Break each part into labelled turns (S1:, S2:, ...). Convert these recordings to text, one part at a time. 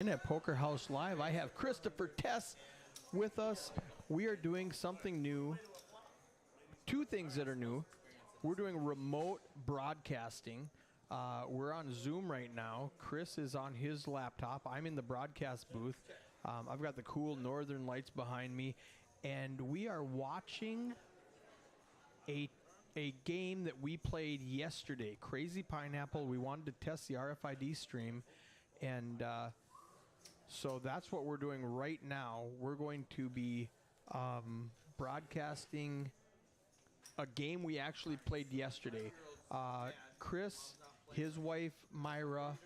S1: At Poker House Live, I have Christopher Tess with us. We are doing something new. Two things that are new. We're doing remote broadcasting. We're on Zoom right now. Chris is on his laptop. I'm in the broadcast booth. I've got the cool northern lights behind me, and we are watching a game that we played yesterday, Crazy Pineapple. We wanted to test the RFID stream, and so that's what we're doing right now. We're going to be broadcasting a game we actually played yesterday. Chris, his wife Myra,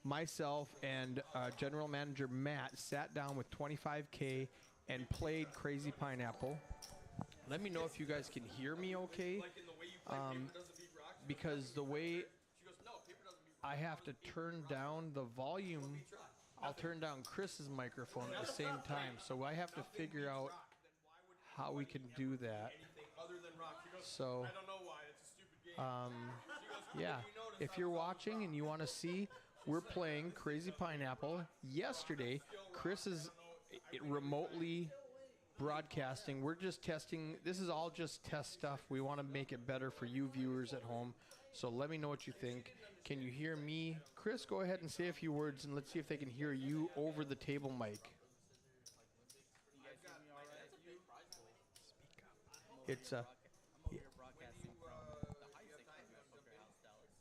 S1: myself, and General Manager Matt sat down with 25K and played Crazy Pineapple. Let me know if you guys can hear me okay, because the way I have to turn down the volume, I'll turn down Chris's microphone at the same time, so I have to figure out how we can do that. So, yeah, if you're watching and you want to see, we're playing Crazy Pineapple. Yesterday, Chris is remotely broadcasting. We're just testing. This is all just test stuff. We want to make it better for you viewers at home. So let me know what you think. Can you hear me? Chris, go ahead and say a few words, and let's see if they can hear you over the table mic. Speak up. It's a...
S2: I'm over here broadcasting from the high section of Poker House, Dallas.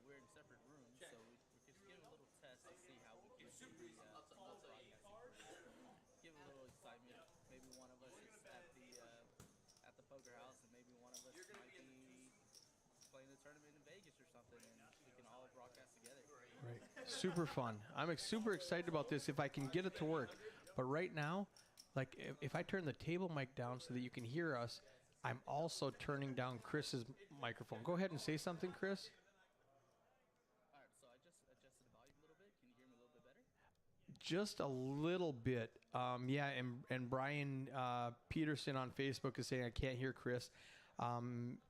S2: We're in separate rooms, so we're just giving a little test to see how we can do the broadcasting. Give a little excitement. Maybe one of us is at the Poker House, and maybe one of us might be playing the tournament in Vegas or something, and we can all broadcast together.
S1: Right. Super fun. I'm super excited about this if I can get it to work. But right now, like if I turn the table mic down so that you can hear us, I'm also turning down Chris's microphone. Go ahead and say something, Chris.
S2: All right, so I just adjusted the volume a little bit. Can you hear me a little bit better?
S1: Just a little bit. Yeah, and Brian Peterson on Facebook is saying I can't hear Chris.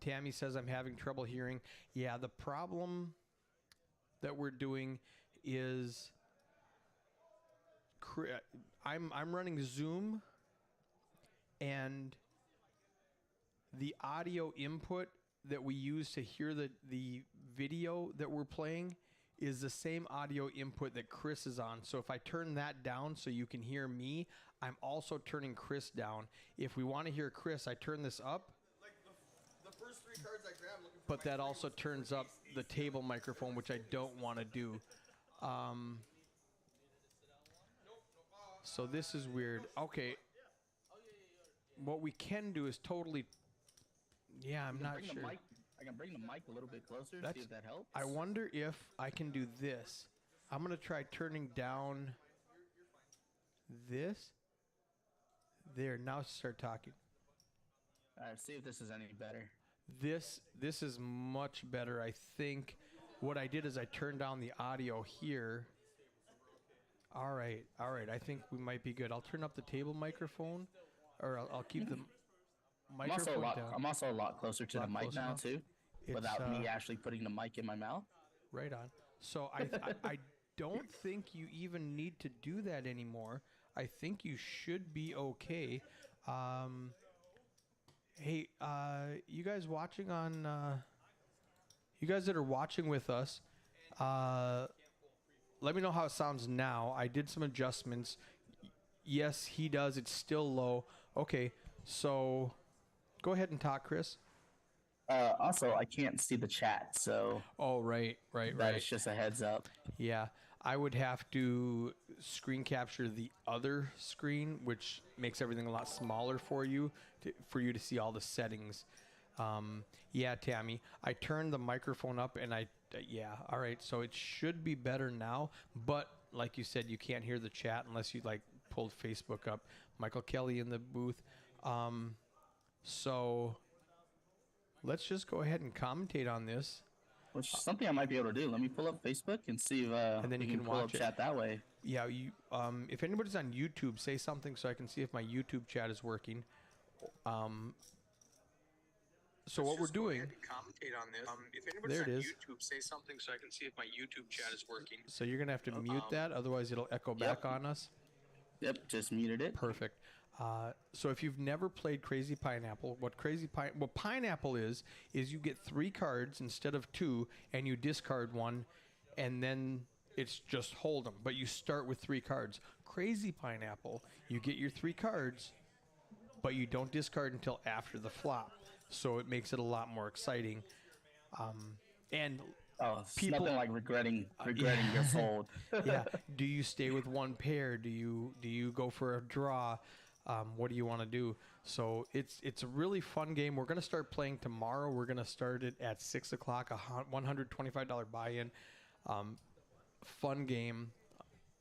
S1: Tammy says I'm having trouble hearing. Yeah, the problem that we're doing is I'm running Zoom, and the audio input that we use to hear the video that we're playing is the same audio input that Chris is on. So if I turn that down so you can hear me, I'm also turning Chris down. If we want to hear Chris, I turn this up.
S3: The first three cards I grabbed looking for
S1: But that also turns up the table microphone, which I don't want to do. So this is weird. Okay. What we can do is totally... Yeah, I'm not sure.
S2: I can bring the mic a little bit closer, see if that helps.
S1: I wonder if I can do this. I'm going to try turning down this. There, now start talking.
S2: All right, see if this is any better.
S1: This is much better. I think what I did is I turned down the audio here. All right. I think we might be good. I'll turn up the table microphone, or I'll keep the microphone down.
S2: I'm also a lot closer to the mic now, too, without me actually putting the mic in my mouth.
S1: Right on. So I don't think you even need to do that anymore. I think you should be okay. Hey, you guys watching on, you guys that are watching with us, let me know how it sounds now. I did some adjustments. Yes, he does. It's still low. Okay, so go ahead and talk, Chris.
S2: Also, I can't see the chat, so...
S1: Oh, right.
S2: It's just a heads up.
S1: Yeah, I would have to screen capture the other screen, which makes everything a lot smaller for you to see all the settings. Yeah, Tammy, I turned the microphone up, and yeah, all right, so it should be better now, but like you said, you can't hear the chat unless you pulled Facebook up. Michael Kelly in the booth. So let's just go ahead and commentate on this.
S2: Which is something I might be able to do. Let me pull up Facebook and see if
S1: and then you can
S2: pull up chat that way.
S1: Yeah, if anybody's on YouTube, say something so I can see if my YouTube chat is working. So what we're doing,
S4: Commentate on this. If
S1: there
S4: anybody's
S1: it
S4: on
S1: is.
S4: YouTube, say something so I can see if my YouTube chat is working.
S1: So you're gonna have to mute that, otherwise it'll echo back on us.
S5: Yep, just muted it.
S1: Perfect. So if you've never played Crazy Pineapple, what Pineapple is you get 3 cards instead of 2, and you discard one, and then it's just hold 'em. But you start with 3 cards. Crazy Pineapple, you get your 3 cards, but you don't discard until after the flop. So it makes it a lot more exciting. And
S5: Oh, it's
S1: People-
S5: nothing like regretting your fold.
S1: yeah, do you stay with one pair? Do you go for a draw? What do you want to do? So it's a really fun game. We're gonna start playing tomorrow. We're gonna start it at 6 o'clock. $125 buy-in. Fun game.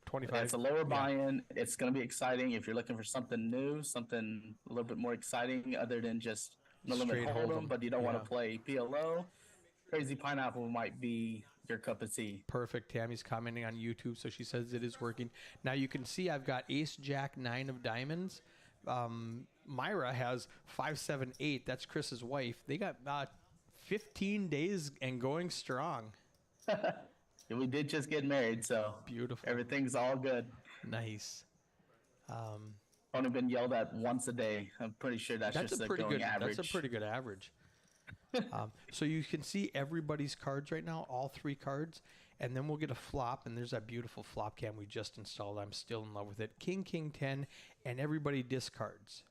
S1: 25.
S5: It's a lower buy-in. It's going to be exciting if you're looking for something new, something a little bit more exciting other than just no limit
S1: Straight
S5: hold'em,
S1: hold'em.
S5: but you don't want
S1: Yeah.
S5: to play PLO. Crazy Pineapple might be your cup of tea.
S1: Perfect. Tammy's commenting on YouTube, so she says it is working. Now you can see I've got Ace Jack 9 of diamonds. Myra has 5 7 8. That's Chris's wife. They got 15 days and going strong.
S5: And we did just get married, so
S1: Beautiful.
S5: everything's all good.
S1: Nice.
S5: Only been yelled at once a day. I'm pretty sure that's
S1: That's
S5: just
S1: a
S5: the
S1: pretty
S5: going
S1: good.
S5: average.
S1: That's a pretty good average. So you can see everybody's cards right now, all 3 cards, and then we'll get a flop. And there's that beautiful flop cam we just installed. I'm still in love with it. King, King 10, and everybody discards.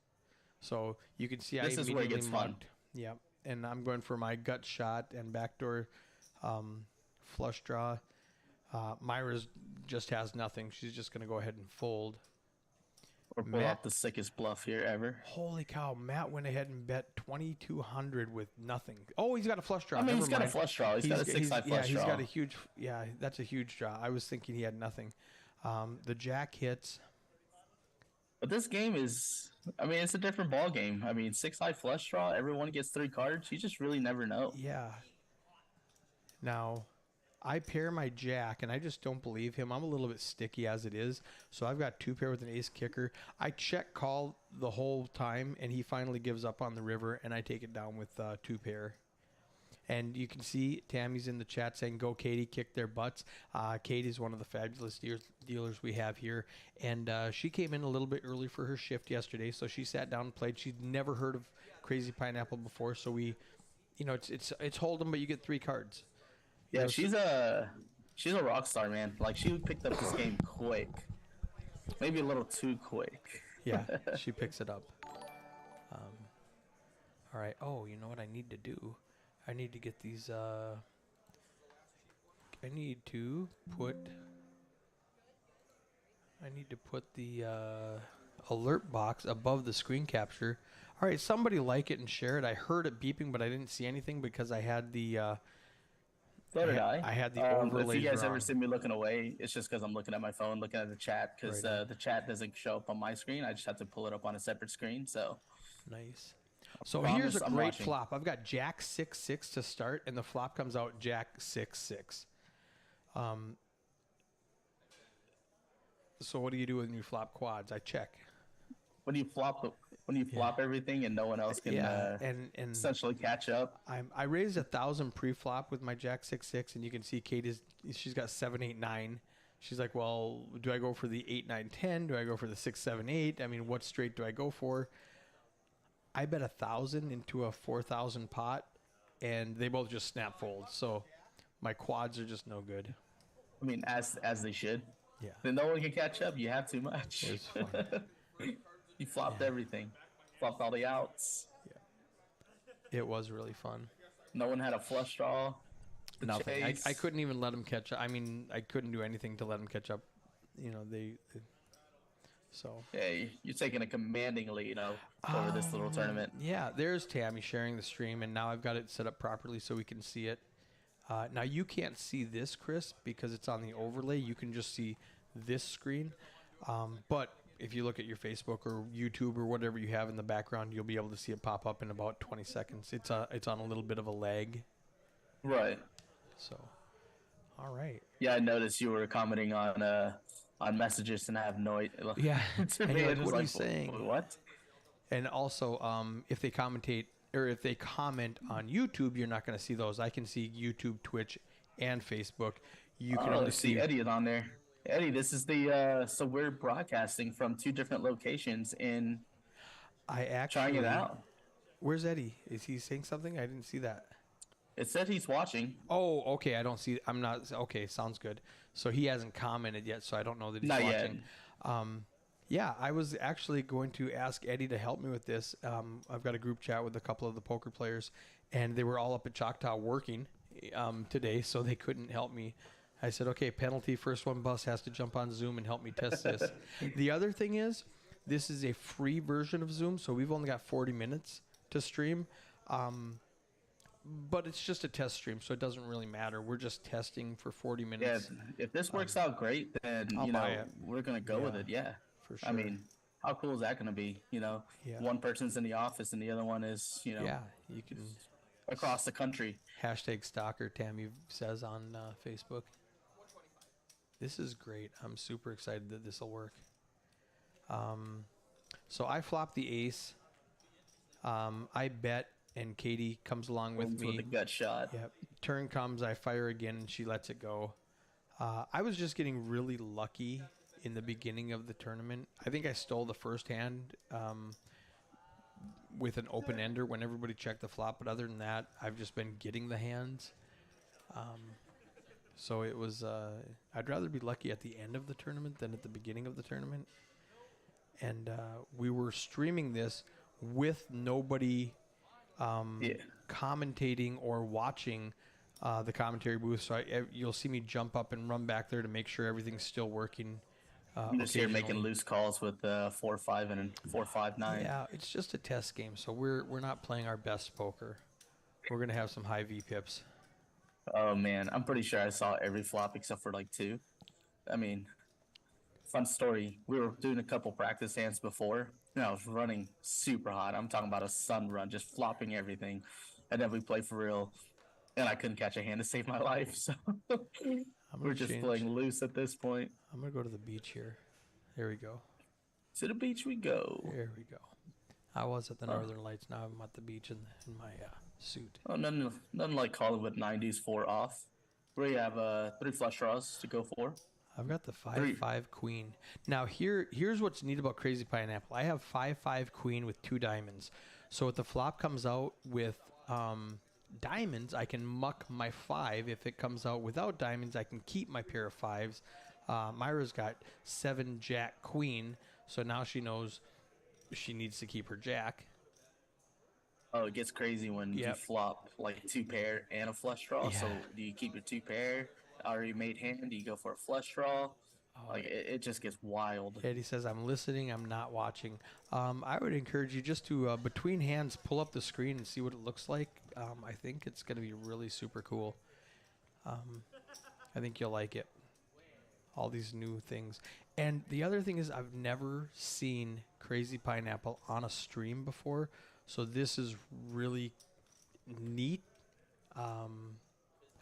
S1: So you can see
S5: This
S1: I
S5: is where it
S1: immediately
S5: gets fun.
S1: mugged. Yep. And I'm going for my gut shot and backdoor flush draw. Myra's just has nothing. She's just going to go ahead and fold.
S5: Or pull
S1: Matt-
S5: off the sickest bluff here ever.
S1: Holy cow! Matt went ahead and bet 2,200 with nothing. Oh, he's got a flush draw.
S5: I mean, he's
S1: Never
S5: got a
S1: mind.
S5: flush draw. He's got a 6-side
S1: yeah,
S5: flush
S1: he's
S5: draw.
S1: got a huge. Yeah, that's a huge draw. I was thinking he had nothing. The jack hits.
S5: But this game is, I mean, it's a different ball game. I mean, 6-side flush draw. Everyone gets 3 cards. You just really never know.
S1: Yeah. Now, I pair my jack, and I just don't believe him. I'm a little bit sticky as it is, so I've got 2 pair with an ace kicker. I check call the whole time, and he finally gives up on the river, and I take it down with 2 pair. And you can see Tammy's in the chat saying, "Go Katie, kick their butts." Katie's one of the fabulous dealers we have here, and she came in a little bit early for her shift yesterday, so she sat down and played. She'd never heard of Crazy Pineapple before, so we, it's hold'em, but you get 3 cards.
S5: Yeah, she's a rock star, man. Like, she picked up this game quick. Maybe a little too quick.
S1: Yeah, she picks it up. All right. Oh, you know what I need to do? I need to get these. I need to put the alert box above the screen capture. All right, somebody like it and share it. I heard it beeping, but I didn't see anything because I had the.
S5: So did I.
S1: I had the
S5: If
S1: overlays
S5: you guys ever
S1: wrong.
S5: see me looking away, it's just because I'm looking at my phone, looking at the chat, because
S1: Right.
S5: the chat doesn't show up on my screen. I just have to pull it up on a separate screen. So
S1: Nice. So
S5: Promise
S1: here's a
S5: I'm
S1: great
S5: watching.
S1: flop. I've got Jack 6-6 to start, and the flop comes out Jack 6-6. So what do you do when you flop quads? I check.
S5: when you flop everything and no one else can
S1: and
S5: essentially catch up.
S1: I raised 1,000 pre-flop with my Jack 6-6, and you can see she's got 7-8-9. She's like, well, do I go for the 8-9-10? Do I go for the 6-7-8? I mean, what straight do I go for? I bet 1,000 into a 4,000 pot, and they both just snap fold. So my quads are just no good.
S5: I mean, as they should.
S1: Yeah,
S5: Then no one can catch up. You have too much.
S1: it was fun.
S5: You flopped everything. Flopped all the outs.
S1: It was really fun.
S5: No one had a flush draw. The
S1: Nothing.
S5: chase.
S1: I couldn't even let them catch up. I mean, I couldn't do anything to let them catch up. So.
S5: Hey, you're taking a commanding lead over this little tournament.
S1: Yeah, there's Tammy sharing the stream, and now I've got it set up properly so we can see it. Now you can't see this, Chris, because it's on the overlay. You can just see this screen. But if you look at your Facebook or YouTube or whatever you have in the background, you'll be able to see it pop up in about 20 seconds. It's on a little bit of a lag.
S5: Right.
S1: So, all right.
S5: Yeah, I noticed you were commenting on messages and I have no idea.
S1: Yeah.
S5: To
S1: And
S5: me,
S1: you're
S5: it
S1: like,
S5: was
S1: what are you saying?
S5: What?
S1: And also, if they commentate or if they comment on YouTube, you're not going to see those. I can see YouTube, Twitch, and Facebook. You can only
S5: see Eddie is on there. Eddie, this is the so we're broadcasting from 2 different locations in
S1: I actually
S5: trying it out.
S1: Where's Eddie? Is he saying something? I didn't see that.
S5: It said he's watching.
S1: Oh, okay. I don't see. I'm not. Okay, sounds good. So he hasn't commented yet, so I don't know that he's
S5: Not
S1: watching.
S5: yet.
S1: Yeah, I was actually going to ask Eddie to help me with this. I've got a group chat with a couple of the poker players, and they were all up at Choctaw working today, so they couldn't help me. I said, okay, penalty, first one bus has to jump on Zoom and help me test this. The other thing is, this is a free version of Zoom, so we've only got 40 minutes to stream. But it's just a test stream, so it doesn't really matter. We're just testing for 40 minutes.
S5: Yeah, if this works out great, then
S1: I'll buy it.
S5: we're gonna go with it. Yeah,
S1: For sure.
S5: I mean, how cool is that gonna be?
S1: Yeah.
S5: One person's in the office and the other one is
S1: Yeah, you can
S5: across the country.
S1: hashtag stalker, Tammy says on Facebook. This is great. I'm super excited that this will work. So I flopped the ace. I bet, and Katie comes along with me.
S5: With a gut shot.
S1: Yep. Turn comes, I fire again, and she lets it go. I was just getting really lucky in the beginning of the tournament. I think I stole the first hand with an open ender when everybody checked the flop. But other than that, I've just been getting the hands. So it was, I'd rather be lucky at the end of the tournament than at the beginning of the tournament. And we were streaming this with nobody commentating or watching the commentary booth. So you'll see me jump up and run back there to make sure everything's still working.
S5: I'm just here making
S1: occasionally.
S5: loose calls with 4-5 and 4-5-9.
S1: Yeah, it's just a test game, so we're not playing our best poker. We're gonna have some high VPIPs.
S5: Oh man, I'm pretty sure I saw every flop except for like 2. I mean, fun story. We were doing a couple practice hands before, and I was running super hot. I'm talking about a sun run, just flopping everything, and then we played for real, and I couldn't catch a hand to save my life. So we're just playing loose at this point.
S1: I'm gonna go to the beach here. There we go.
S5: To the beach we go.
S1: There we go. I was at the Northern Lights. Now I'm at the beach in my suit.
S5: Oh, nothing like calling with 90s 4 off. We have 3 flush draws to go for.
S1: I've got the 5-5 queen. Now here's what's neat about Crazy Pineapple. I have 5-5 queen with 2 diamonds. So if the flop comes out with diamonds, I can muck my 5. If it comes out without diamonds, I can keep my pair of 5s. Myra's got 7 jack queen, so now she knows she needs to keep her jack.
S5: Oh, it gets crazy when you flop like 2 pair and a flush draw.
S1: Yeah.
S5: So do you keep your 2 pair? Already made hand? Do you go for a flush draw? Like it just gets wild.
S1: Eddie says, I'm listening, I'm not watching. I would encourage you just to, between hands, pull up the screen and see what it looks like. I think it's going to be really super cool. I think you'll like it. All these new things. And the other thing is I've never seen Crazy Pineapple on a stream before. So this is really neat.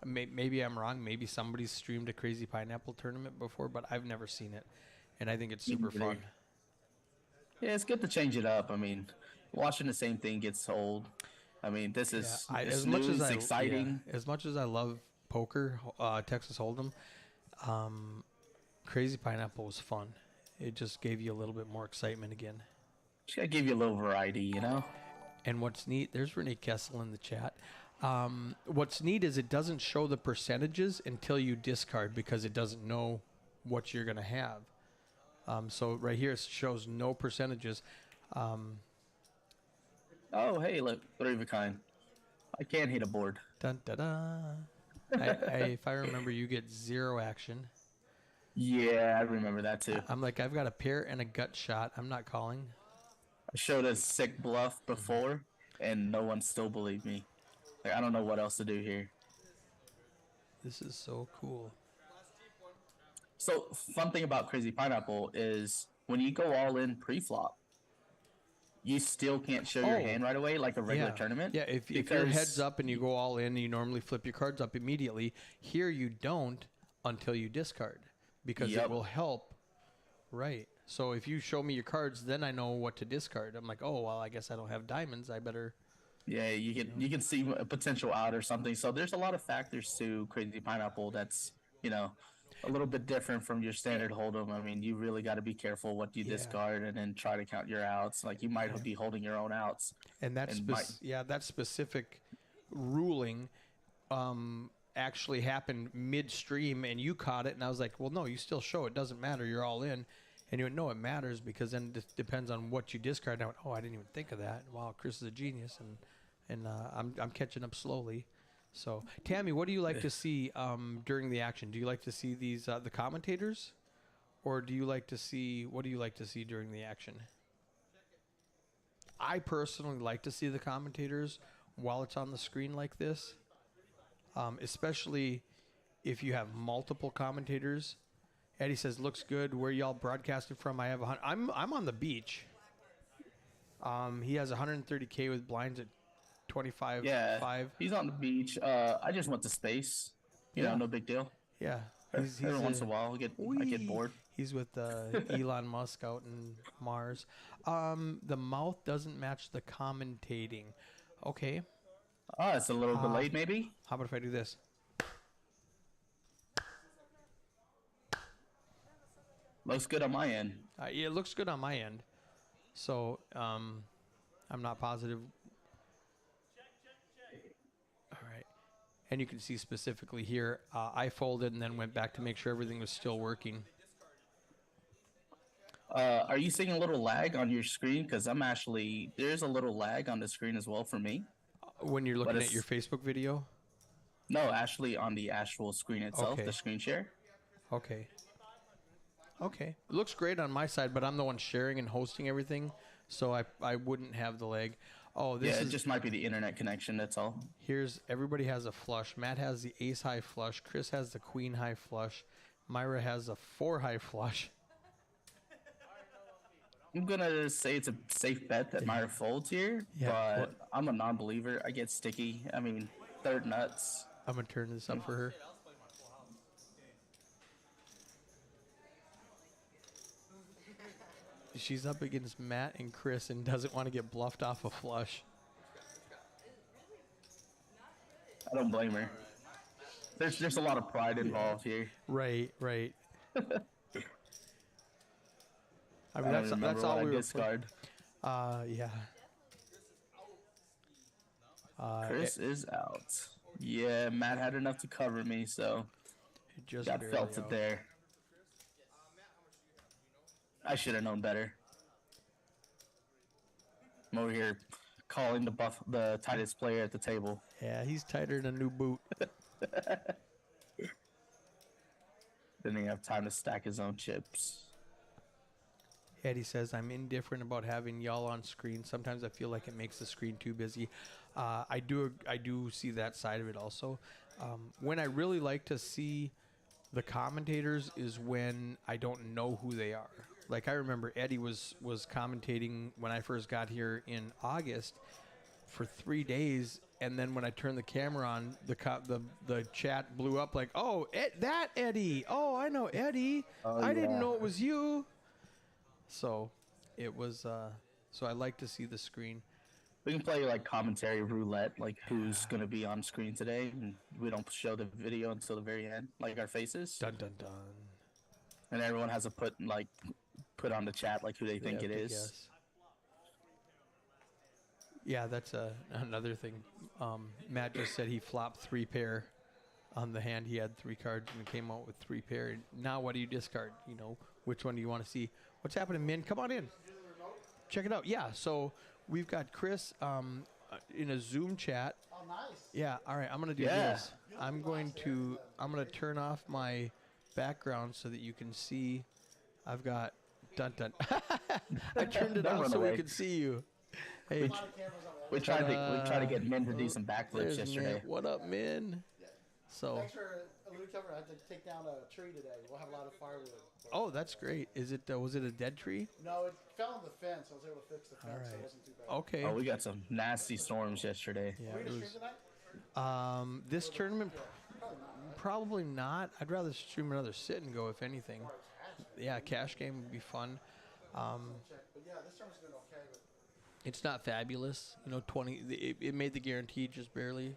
S1: Maybe I'm wrong. Maybe somebody's streamed a Crazy Pineapple tournament before, but I've never seen it. And I think it's super fun.
S5: Yeah, it's good to change it up. I mean, watching the same thing gets old. I mean, this is
S1: as
S5: new,
S1: much as
S5: it's exciting.
S1: As much as I love poker, Texas Hold'em, Crazy Pineapple was fun. It just gave you a little bit more excitement again.
S5: Just gotta give you a little variety, you know?
S1: And what's neat, there's Renee Kessel in the chat. What's neat is it doesn't show the percentages until you discard because it doesn't know what you're going to have. So right here it shows no percentages.
S5: Oh, hey, look, 3 of a kind. I can hit a board.
S1: Dun, da, da. If I remember, you get 0 action.
S5: Yeah, I remember that too.
S1: I'm like, I've got a pair and a gut shot. I'm not calling.
S5: I showed a sick bluff before, and no one still believed me. Like, I don't know what else to do here.
S1: This is so cool.
S5: So, fun thing about Crazy Pineapple is when you go all in pre-flop, you still can't show your hand right away like a regular tournament.
S1: Yeah, if your head's up and you go all in, you normally flip your cards up immediately. Here you don't until you discard because it will help. Right. So if you show me your cards, then I know what to discard. I'm like, oh, well, I guess I don't have diamonds. I better
S5: Yeah, you can see a potential out or something. So there's a lot of factors to Crazy Pineapple that's a little bit different from your standard hold'em. I mean, you really got to be careful what you
S1: Yeah.
S5: discard and then try to count your outs. Like you might be holding your own outs.
S1: And
S5: And might-
S1: that specific ruling actually happened midstream, and you caught it, and I was like, well, no, you still show it. Doesn't matter. You're all in. And you went, no, it matters because then it depends on what you discard. And I went, oh, I didn't even think of that. Wow, Chris is a genius, and I'm catching up slowly. So, Tammy, what do you like to see during the action? Do you like to see these the commentators, or do you like to see what do you like to see during the action? I personally like to see the commentators while it's on the screen like this, especially if you have multiple commentators. Eddie says, "Looks good. Where y'all broadcasting from?" I have I'm on the beach. He has 130K with blinds at 25.
S5: Yeah,
S1: 5.
S5: he's on the beach. I just went to space. You
S1: Yeah.
S5: know, no big deal.
S1: Yeah,
S5: Every once in a while, I get bored.
S1: He's with Elon Musk out in Mars. The mouth doesn't match the commentating. Okay,
S5: Oh, it's a little bit late, maybe.
S1: how about if I do this?
S5: Looks good on my end.
S1: Yeah, it looks good on my end. So I'm not positive. All right. And you can see specifically here, I folded and then went back to make sure everything was still working.
S5: Are you seeing a little lag on your screen? Because there's a little lag on the screen as well for me.
S1: When you're looking at
S5: it's-
S1: your Facebook video?
S5: No, actually on the actual screen itself,
S1: Okay.
S5: the screen share.
S1: Okay. Okay. It looks great on my side, but I'm the one sharing and hosting everything, so I wouldn't have the lag. Oh, this
S5: Yeah,
S1: is
S5: it just might be the internet connection. That's all.
S1: here's everybody has a flush. Matt has the ace high flush. Chris has the queen high flush. Myra has a 4 high flush.
S5: I'm gonna say it's a safe bet that Myra folds here,
S1: Yeah,
S5: but I'm a non-believer. I get sticky. I mean, third nuts.
S1: I'm gonna turn this up for her. She's up against Matt and Chris and doesn't want to get bluffed off a flush.
S5: I don't blame her. There's a lot of pride involved here.
S1: Right, right. I mean,
S5: I don't
S1: that's
S5: remember
S1: all
S5: what
S1: we
S5: I
S1: were.
S5: discard.
S1: Yeah.
S5: Chris is out. Yeah, Matt had enough to cover me, so
S1: It just
S5: got
S1: barely
S5: felt it
S1: out.
S5: there. I should have known better. I'm over here calling the tightest player at the table.
S1: Yeah, he's tighter than a new boot.
S5: Didn't even have time to stack his own chips.
S1: Eddie says, I'm indifferent about having y'all on screen. Sometimes I feel like it makes the screen too busy. I do see that side of it also. When I really like to see the commentators is when I don't know who they are. Like I remember Eddie was commentating when I first got here in August for 3 days, and then when I turned the camera on, the chat blew up like, "Oh, that Eddie! Oh, I know Eddie! I didn't know it was you." So, it was. So I like to see the screen.
S5: We can play like commentary roulette, like who's gonna be on screen today, and we don't show the video until the very end, like our faces,
S1: Dun dun dun.
S5: and everyone has to put on the chat like who they think
S1: They
S5: it
S1: have to
S5: is.
S1: guess. Yeah, that's another thing. Matt just said he flopped 3 pair on the hand. He had 3 cards and came out with 3 pair. Now what do you discard? You know, which one do you want to see? What's happening, Min? Come on in. Check it out. Yeah, so we've got Chris in a Zoom chat.
S3: Oh, nice.
S1: Yeah, all right, I'm going to do
S5: Yeah.
S1: this. I'm going to turn off my background so that you can see. I've got dun dun. I turned it
S5: Don't
S1: off
S5: run
S1: so we
S5: away.
S1: could see you. Hey,
S5: We tried to get men to do some backflips
S1: there's
S5: yesterday.
S1: Min. What up, Min? So,
S3: Thanks for alluding to it. I had to take down a tree today. We'll have a lot of firewood. But
S1: oh, that's great. Is it? Was it a dead tree?
S3: no, it fell on the fence. I was able to fix the fence, so
S1: right.
S3: it wasn't too bad.
S1: Okay.
S5: Oh, we got some nasty storms yesterday.
S1: Yeah,
S3: Are we
S1: it
S3: gonna
S1: was.
S3: stream tonight?
S1: This tournament, probably not. I'd rather stream another sit and go, if anything. Yeah, cash game would be fun.
S3: Check. But yeah, this tournament's been okay.
S1: It's not fabulous, 20. It made the guarantee just barely.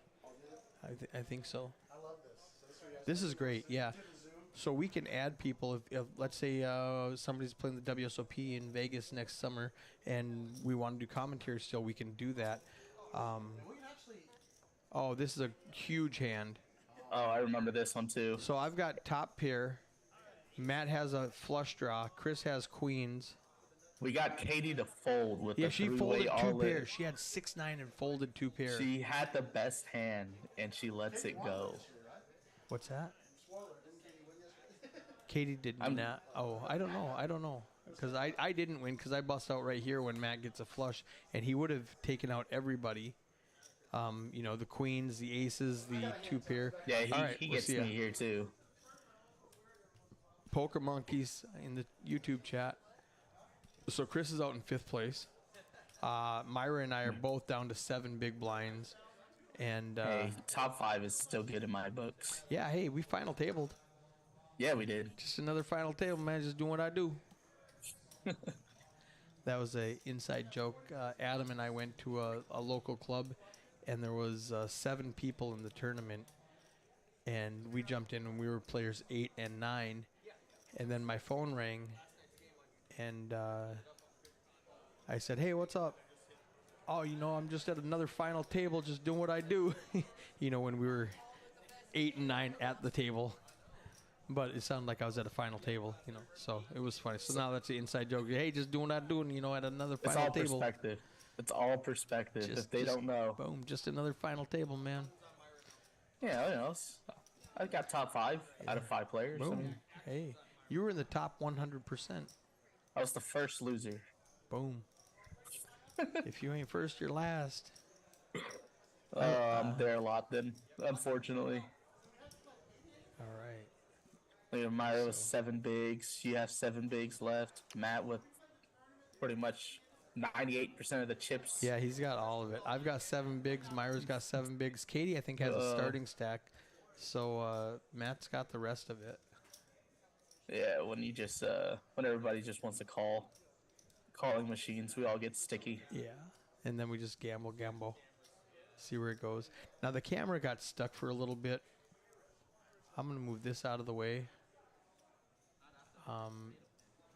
S1: I think so.
S3: I love this. So this is where you guys
S1: This is great, yeah.
S3: do the Zoom.
S1: So we can add people if let's say somebody's playing the WSOP in Vegas next summer, and we want to do commentary still. We can do that.
S3: We can actually.
S1: Oh, this is a huge hand.
S5: Oh, I remember this one too.
S1: So I've got top pair. Matt has a flush draw. Chris has queens.
S5: We got Katie to fold with
S1: Yeah,
S5: the
S1: she
S5: three-way
S1: folded two
S5: all-in.
S1: pairs. She had 6-9 and folded two pairs.
S5: She had the best hand, and she lets it go.
S1: What's that?
S3: Spoiler, didn't Katie win yesterday?
S1: Katie did
S5: I'm-
S1: not. Oh, I don't know. Because I didn't win because I bust out right here when Matt gets a flush, and he would have taken out everybody. The queens, the aces, the two pair.
S5: Yeah,
S1: All right,
S5: he
S1: we'll
S5: gets
S1: see ya.
S5: me here too.
S1: Poker Monkeys in the YouTube chat. So Chris is out in 5th place. Myra and I are both down to 7 big blinds. And
S5: Hey, top 5 is still good in my books.
S1: yeah, hey, we final tabled.
S5: Yeah, we did.
S1: Just another final table, man. Just doing what I do. That was a inside joke. Adam and I went to a local club, and there was 7 people in the tournament, and we jumped in, and we were players 8 and 9, and then my phone rang, and I said, "Hey, what's up?" "Oh, I'm just at another final table, just doing what I do." When we were 8 and 9 at the table. But it sounded like I was at a final table, so it was funny. So now that's the inside joke. Hey, just doing what I do, and at another
S5: It's
S1: final
S5: all
S1: table.
S5: perspective. It's all perspective.
S1: Just-
S5: if they
S1: just-
S5: don't know,
S1: Boom, just another final table, man.
S5: yeah, I got top 5 out of 5 players. I
S1: Boom.
S5: mean,
S1: Hey, you were in the top 100%.
S5: I was the first loser.
S1: Boom. If you ain't first, you're last.
S5: I'm there a lot then, unfortunately.
S1: All right.
S5: Myra was 7 bigs. You have 7 bigs left. Matt with pretty much 98% of the chips.
S1: Yeah, he's got all of it. I've got 7 bigs. Myra's got 7 bigs. Katie, I think, has a starting stack. So Matt's got the rest of it.
S5: Yeah, when you just when everybody just wants to calling machines, we all get sticky.
S1: Yeah. And then we just gamble. See where it goes. Now, the camera got stuck for a little bit. I'm going to move this out of the way.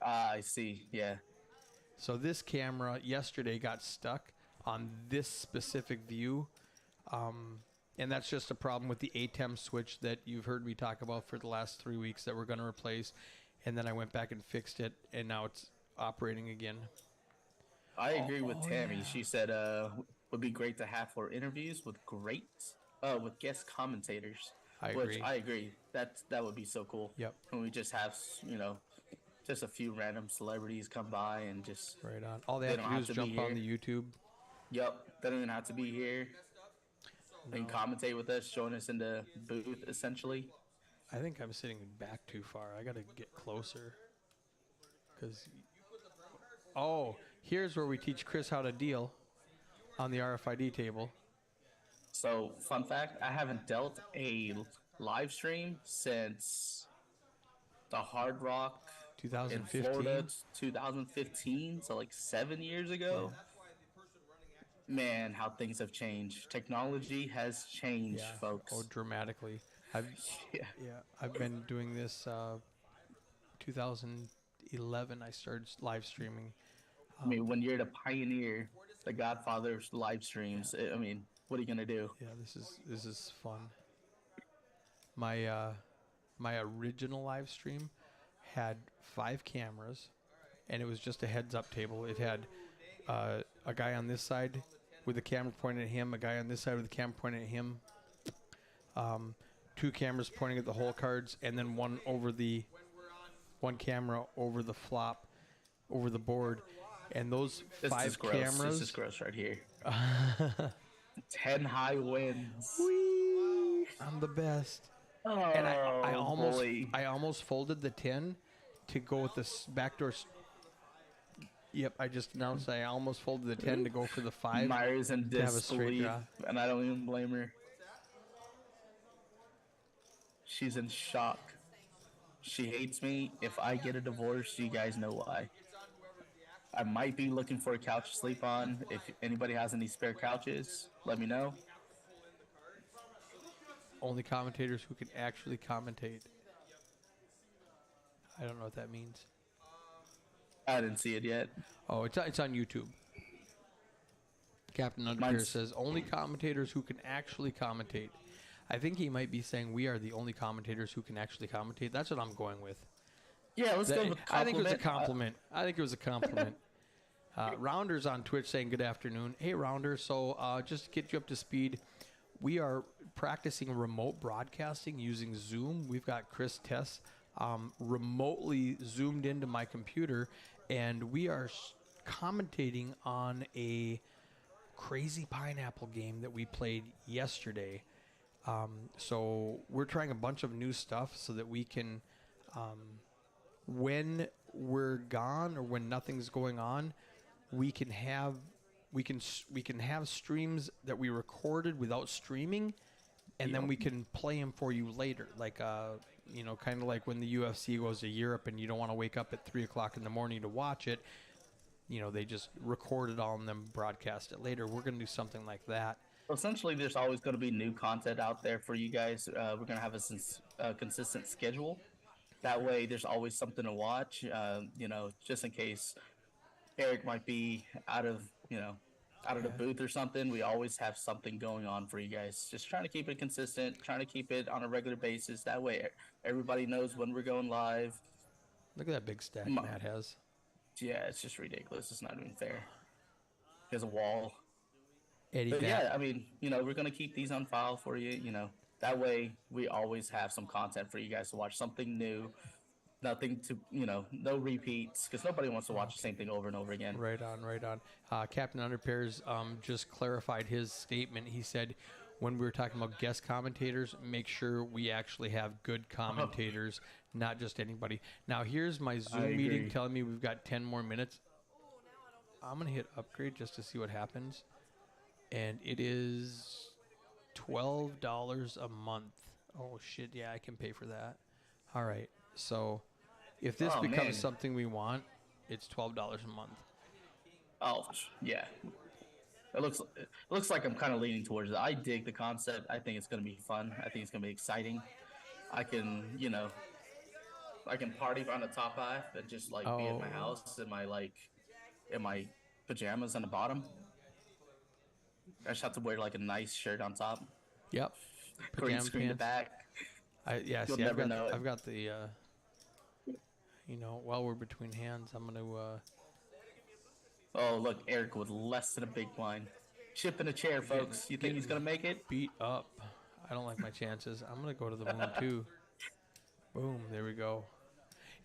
S5: I see. Yeah.
S1: So this camera yesterday got stuck on this specific view. And that's just a problem with the ATEM switch that you've heard me talk about for the last 3 weeks that we're going to replace. And then I went back and fixed it, and now it's operating again.
S5: I agree with Tammy. She said would be great to have for interviews with with guest commentators.
S1: I
S5: Which
S1: agree.
S5: I agree. That would be so cool.
S1: Yep.
S5: When we just have just a few random celebrities come by and just
S1: Right on. All they
S5: They
S1: have to
S5: don't
S1: do
S5: have
S1: is
S5: to
S1: jump
S5: be
S1: on
S5: here.
S1: the YouTube.
S5: they don't even have to be here. They can commentate with us, join us in the booth essentially.
S1: I think I'm sitting back too far. I got to get closer. Here's where we teach Chris how to deal on the RFID table.
S5: So, fun fact, I haven't dealt a live stream since the Hard Rock in
S1: 2015.
S5: Florida 2015, so like 7 years ago. Man, how things have changed. Technology has changed, folks.
S1: Oh, dramatically.
S5: Yeah.
S1: I've been doing this 2011 I started live streaming.
S5: I mean, when you're the pioneer, the godfather of live streams, I mean, what are you gonna do?
S1: Yeah, this is fun. My my original live stream had 5 cameras, and it was just a heads-up table. It had a guy on this side with the camera pointed at him, a guy on this side with the camera pointed at him, 2 cameras pointing at the hole cards, and then one camera over the flop, over the board. And those
S5: This
S1: 5
S5: is gross.
S1: cameras.
S5: This is gross right here. 10 high wins.
S1: Whee! I'm the best.
S5: Oh,
S1: And I
S5: boy.
S1: almost folded the 10 to go with this backdoor. Yep, I just announced I almost folded the 10 to go for the 5.
S5: Myers in
S1: to have a straight
S5: disbelief,
S1: draw.
S5: and I don't even blame her. She's in shock. She hates me. If I get a divorce, you guys know why. I might be looking for a couch to sleep on. If anybody has any spare couches, let me know.
S1: Only commentators who can actually commentate. I don't know what that means.
S5: I didn't see it yet.
S1: Oh, it's on YouTube. Captain Underpair
S5: Mine's-
S1: says only commentators who can actually commentate. I think he might be saying we are the only commentators who can actually commentate. That's what I'm going with.
S5: Yeah, let's go with
S1: I think it was a
S5: compliment.
S1: compliment. Rounders on Twitch saying good afternoon. Hey, Rounder. So just to get you up to speed, we are practicing remote broadcasting using Zoom. We've got Chris Tess remotely zoomed into my computer, and we are commentating on a Crazy Pineapple game that we played yesterday. So we're trying a bunch of new stuff so that we can, when we're gone or when nothing's going on, we can have streams that we recorded without streaming, and then we can play them for you later. Like kind of like when the UFC goes to Europe and you don't want to wake up at 3:00 in the morning to watch it. They just record it all and then broadcast it later. We're going to do something like that.
S5: Essentially, there's always going to be new content out there for you guys. We're going to have a consistent schedule. That way, there's always something to watch. Just in case Eric might be out of the booth or something, we always have something going on for you guys. Just trying to keep it consistent, trying to keep it on a regular basis. That way, everybody knows when we're going live.
S1: Look at that big stack Matt has.
S5: Yeah, it's just ridiculous. It's not even fair. There's a wall.
S1: Eddie
S5: But
S1: Bat.
S5: yeah, I mean, we're going to keep these on file for you, That way, we always have some content for you guys to watch, something new. Nothing to, no repeats, because nobody wants to watch the same thing over and over again.
S1: Right on. Captain Underpairs just clarified his statement. He said when we were talking about guest commentators, make sure we actually have good commentators, not just anybody. Now, here's my Zoom meeting telling me we've got 10 more minutes. I'm going to hit upgrade just to see what happens. And it is $12 a month. Oh, shit. Yeah, I can pay for that. All right. So if this becomes something we want, it's $12 a month.
S5: Oh, yeah. It looks like I'm kind of leaning towards it. I dig the concept. I think it's going to be fun. I think it's going to be exciting. I can party on the top half and just be at my house in my pajamas on the bottom. I just have to wear a nice shirt on top.
S1: Yep.
S5: Green screen the back.
S1: You'll
S5: never know it.
S1: I've got the while we're between hands, I'm gonna
S5: Oh, look, Eric with less than a big blind. Chip in a chair, folks. You think he's gonna make it?
S1: beat up. I don't like my chances. I'm gonna go to the moon too. Boom, there we go.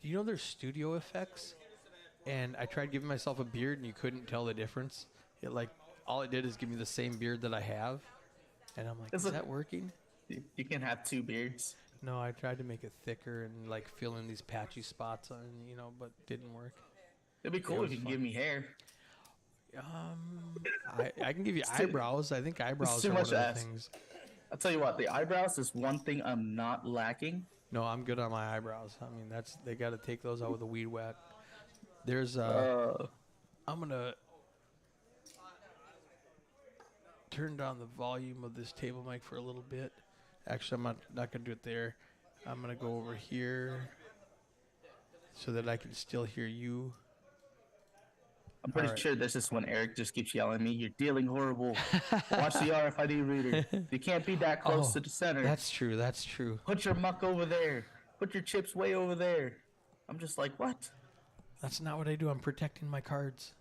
S1: Do you know there's studio effects? And I tried giving myself a beard and you couldn't tell the difference. All it did is give me the same beard that I have. And I'm like, is that working?
S5: You can have two beards.
S1: No, I tried to make it thicker and fill in these patchy spots on, but didn't work.
S5: It'd be cool if you can give me hair.
S1: I can give you eyebrows. I think eyebrows are one of the things.
S5: I'll tell you what, the eyebrows is one thing I'm not lacking.
S1: No, I'm good on my eyebrows. I mean, they got to take those out with a weed whack. There's I'm gonna turn down the volume of this table mic for a little bit. Actually, I'm not gonna do it there. I'm gonna go over here so that I can still hear you.
S5: I'm pretty sure this is when Eric just keeps yelling at me, "You're dealing horrible. Watch the RFID reader. You can't be that close to the center.
S1: That's true.
S5: Put your muck over there. Put your chips way over there." I'm just like, what?
S1: That's not what I do. I'm protecting my cards.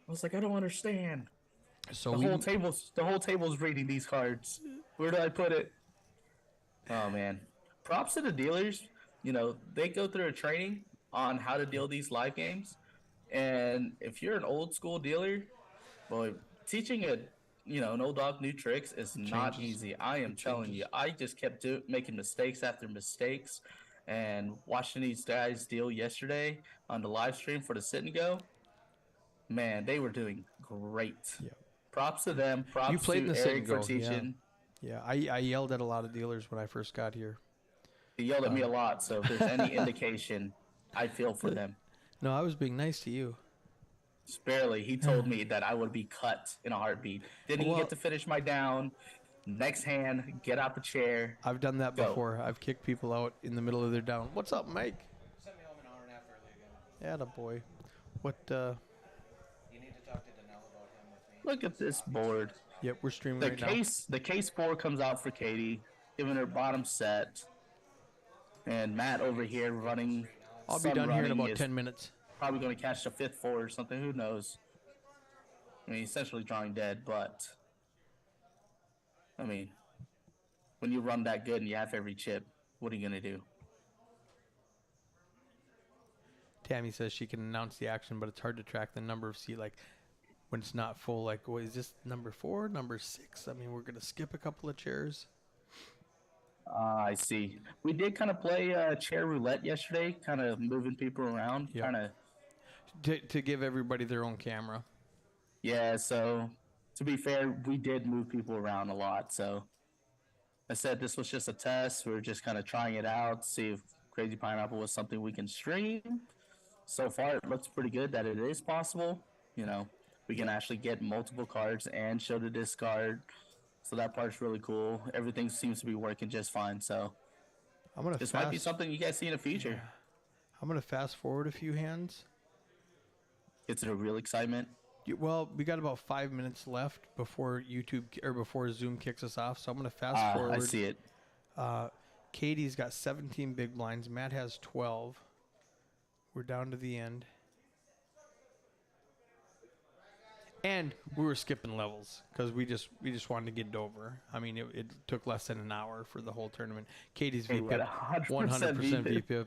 S5: I was like, I don't understand.
S1: So
S5: the whole table's reading these cards. Where do I put it? Oh man. Props to the dealers. They go through a training on how to deal these live games. And if you're an old school dealer, boy, teaching an old dog new tricks is not easy. I am telling you. I just kept making mistakes after mistakes. And watching these guys deal yesterday on the live stream for the sit and go, man, they were doing great.
S1: Yeah.
S5: Props to them. Props
S1: you played
S5: to
S1: in the
S5: Eric for teaching.
S1: Yeah, I yelled at a lot of dealers when I first got here.
S5: He yelled at me a lot, so if there's any indication, I feel for them.
S1: No, I was being nice to you.
S5: Just barely. He told me that I would be cut in a heartbeat. Didn't even
S1: Well-
S5: get to finish my down. Next hand, get out the chair.
S1: I've done that
S5: Go.
S1: before. I've kicked people out in the middle of their down. What's up, Mike?
S6: Sent me home an hour and a half early again.
S1: Attaboy. What,
S6: You need to talk to Danelle about him with me.
S5: Look at this board.
S1: yep, we're streaming
S5: The
S1: right
S5: the case 4 comes out for Katie, giving her bottom set. And Matt over here running.
S1: now. I'll be
S5: sun
S1: done here in
S5: running
S1: about
S5: is
S1: 10 minutes.
S5: Probably going to catch the 5th 4 or something. Who knows? I mean, essentially drawing dead, but I mean, when you run that good and you have every chip, what are you going to do?
S1: Tammy says she can announce the action, but it's hard to track the number of seat. Like, when it's not full, like, what is this number 4, number 6? I mean, we're going to skip a couple of chairs.
S5: I see. We did kind of play chair roulette yesterday, kind of moving people around.
S1: Yep.
S5: Kind of,
S1: To give everybody their own camera.
S5: yeah, so to be fair, we did move people around a lot. So I said this was just a test. We were just kind of trying it out, see if Crazy Pineapple was something we can stream. So far, it looks pretty good that it is possible. You know, we can actually get multiple cards and show the discard. So that part's really cool. Everything seems to be working just fine. So
S1: I'm going to
S5: this might be something you guys see in the future.
S1: I'm going to fast forward a few hands.
S5: Gets it a real excitement.
S1: Well, we got about 5 minutes left before YouTube or before Zoom kicks us off. So I'm going to fast forward.
S5: I see it.
S1: Katie's got 17 big blinds. Matt has 12. We're down to the end. And we were skipping levels because we just wanted to get it over. I mean, it took less than an hour for the whole tournament. Katie's
S5: Hey, we had
S1: VPIP,
S5: 100%
S1: 100%
S5: VPIP.
S1: VPIP.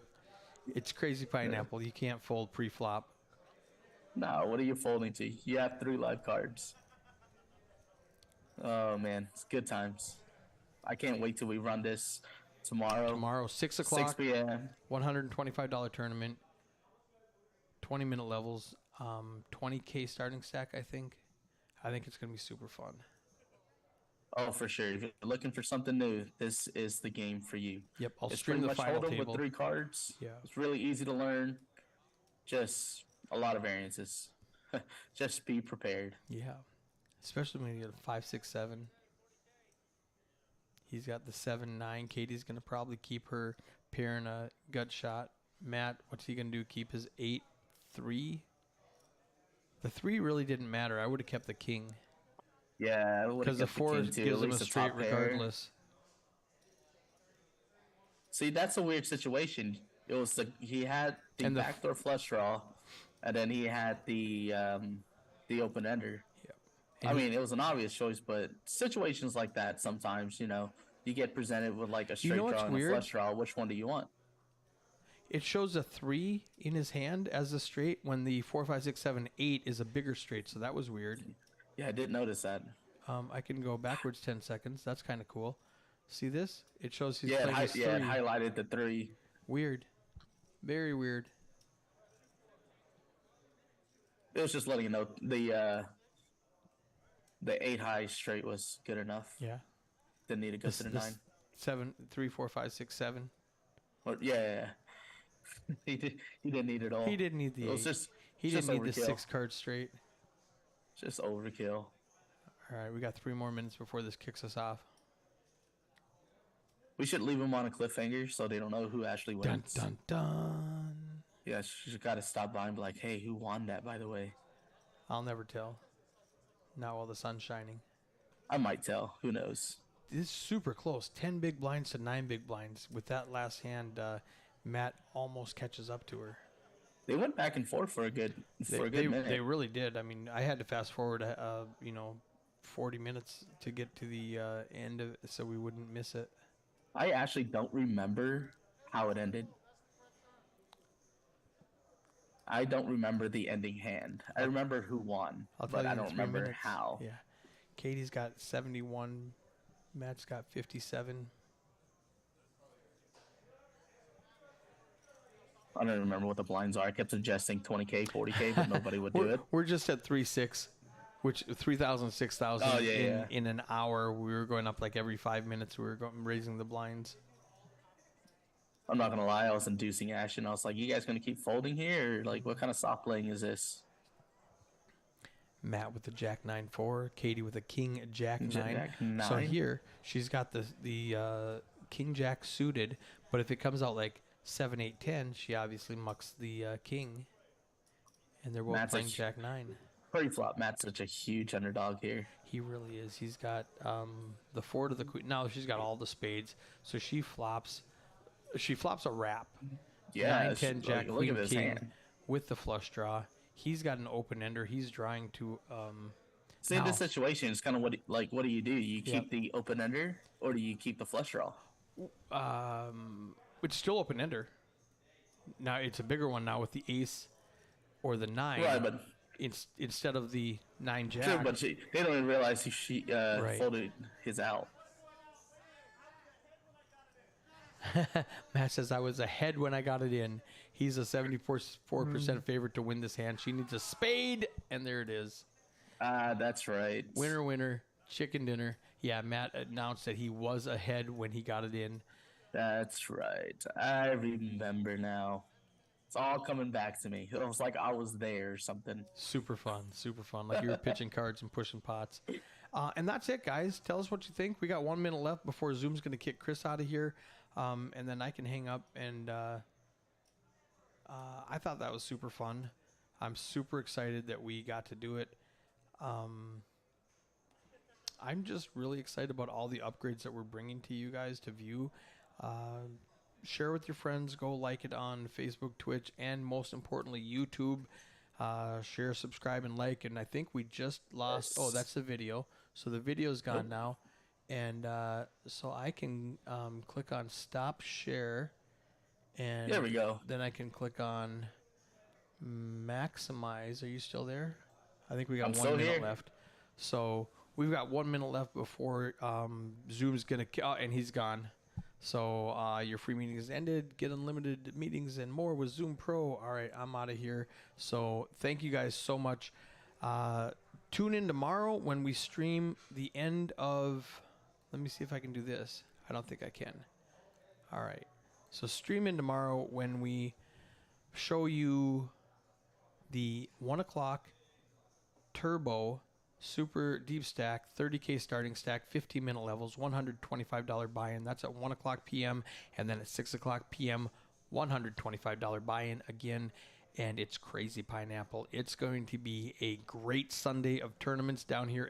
S1: It's Crazy Pineapple. You can't fold pre-flop.
S5: No, what are you folding to? You have 3 live cards. Oh man, it's good times. I can't wait till we run this tomorrow.
S1: Tomorrow, 6 o'clock.
S5: 6 p.m.
S1: $125 tournament, 20-minute levels, 20K starting stack, I think. I think it's going to be super fun.
S5: Oh, for sure. If you're looking for something new, this is the game for you.
S1: Yep, I'll
S5: It's
S1: stream
S5: pretty
S1: the
S5: much
S1: final
S5: Hold'em
S1: table.
S5: with 3 cards.
S1: Yeah.
S5: It's really easy to learn. Just a lot of variances. Just be prepared.
S1: Yeah, especially when you get a 5, 6, 7. He's got the 7, 9. Katie's going to probably keep her pair in a gut shot. Matt, what's he going to do? Keep his 8, 3? The 3 really didn't matter. I would have kept the king.
S5: Yeah,
S1: Because the 4 gives him a straight regardless.
S5: See, that's a weird situation. It was he had the
S1: And the
S5: backdoor flush draw, and then he had the open ender.
S1: Yep.
S5: I
S1: And
S5: mean, it was an obvious choice, but situations like that sometimes, you get presented with like a straight
S1: know what's
S5: draw and
S1: weird?
S5: a flush draw. Which one do you want?
S1: it shows a 3 in his hand as a straight when the 4, 5, 6, 7, 8 is a bigger straight. So that was weird.
S5: Yeah, I did notice that.
S1: I can go backwards 10 seconds. That's kind of cool. See this? It shows he's
S5: Yeah,
S1: playing his 3.
S5: it highlighted the 3.
S1: Weird. Very weird.
S5: It was just letting you know the 8 high straight was good enough.
S1: Yeah.
S5: Didn't need to go to the 9.
S1: 7, 3, 4, 5, 6, 7.
S5: Or, yeah. He didn't need it all.
S1: He didn't need the
S5: It was
S1: 8.
S5: just
S1: He
S5: just
S1: didn't need the
S5: overkill.
S1: 6 card straight.
S5: Just overkill.
S1: All right, we got 3 more minutes before this kicks us off.
S5: We should leave them on a cliffhanger so they don't know who actually
S1: Dun
S5: wins.
S1: dun dun.
S5: Yeah, she's got to stop by and be like, hey, who won that, by the way?
S1: I'll never tell. Not while the sun's shining.
S5: I might tell. Who knows?
S1: This is super close. 10 big blinds to 9 big blinds. With that last hand, Matt almost catches up to her.
S5: They went back and forth for a good minute.
S1: They really did. I mean, I had to fast forward, 40 minutes to get to the end of it so we wouldn't miss it.
S5: I actually don't remember how it ended. I don't remember the ending hand. I remember who won,
S1: I'll tell
S5: but
S1: you
S5: I
S1: in
S5: don't
S1: 3
S5: remember
S1: minutes.
S5: how.
S1: Yeah. Katie's got 71. Matt's got 57.
S5: I don't remember what the blinds are. I kept suggesting 20K, 40K, but nobody would do it.
S1: We're just at 3-6, which 3,000, 6,000
S5: Oh, yeah.
S1: in an hour. We were going up like every 5 minutes. We were raising the blinds.
S5: I'm not gonna lie, I was inducing action. I was like, "You guys gonna keep folding here? Or like, what kind of soft playing is this?"
S1: Matt with the Jack 9-4, Katie with a King Jack 9.
S5: Jack
S1: So
S5: 9.
S1: here she's got the King Jack suited, but if it comes out like 7, 8, 10, she obviously mucks the King, and they're both
S5: Matt's
S1: playing
S5: a-
S1: Jack 9.
S5: Pre-flop, Matt's such a huge underdog here.
S1: He really is. He's got the 4 to the queen. Now she's got all the spades, so she flops a wrap.
S5: Yeah,
S1: 9,
S5: it's-
S1: 10, Jack,
S5: look
S1: Queen,
S5: at this
S1: King
S5: hand.
S1: with the flush draw. He's got an open ender. He's drawing to
S5: See, in this
S1: now-
S5: situation, it's kind of what do you do? You keep
S1: Yep.
S5: the open ender, or do you keep the flush draw?
S1: it's still open ender. Now it's a bigger one now with the ace or the 9.
S5: Right, but
S1: Instead of the 9
S5: true,
S1: Jack.
S5: but they don't even realize she
S1: Right.
S5: folded his out.
S1: Matt says I was ahead when I got it in. He's a 74% favorite to win this hand. She needs a spade, and there it is.
S5: That's right.
S1: Winner, winner, chicken dinner. Yeah, Matt announced that he was ahead when he got it in.
S5: That's right. I remember now. It's all coming back to me. It was like I was there or something.
S1: Super fun, super fun. Like you were pitching cards and pushing pots. And that's it, guys. Tell us what you think. We got 1 minute left before Zoom's going to kick Chris out of here. And then I can hang up. And I thought that was super fun. I'm super excited that we got to do it. I'm just really excited about all the upgrades that we're bringing to you guys to view. Share with your friends. Go like it on Facebook, Twitch, and most importantly, YouTube. Share, subscribe, and like. And I think we just lost. Oh, that's the video. So the video's gone now. And so I can click on stop share. And
S5: There we go.
S1: then I can click on maximize. Are you still there? I think we got
S5: I'm
S1: 1
S5: still
S1: minute
S5: here.
S1: left. So we've got 1 minute left before Zoom's going to... and he's gone. So your free meeting is ended. Get unlimited meetings and more with Zoom Pro. All right, I'm out of here. So thank you guys so much. Tune in tomorrow when we stream the end of... Let me see if I can do this. I don't think I can. All right. So stream in tomorrow when we show you the 1 o'clock turbo super deep stack 30K starting stack 15-minute levels $125 buy-in. That's at 1 o'clock p.m. and then at 6 o'clock p.m. $125 buy-in again. And it's crazy pineapple. It's going to be a great Sunday of tournaments down here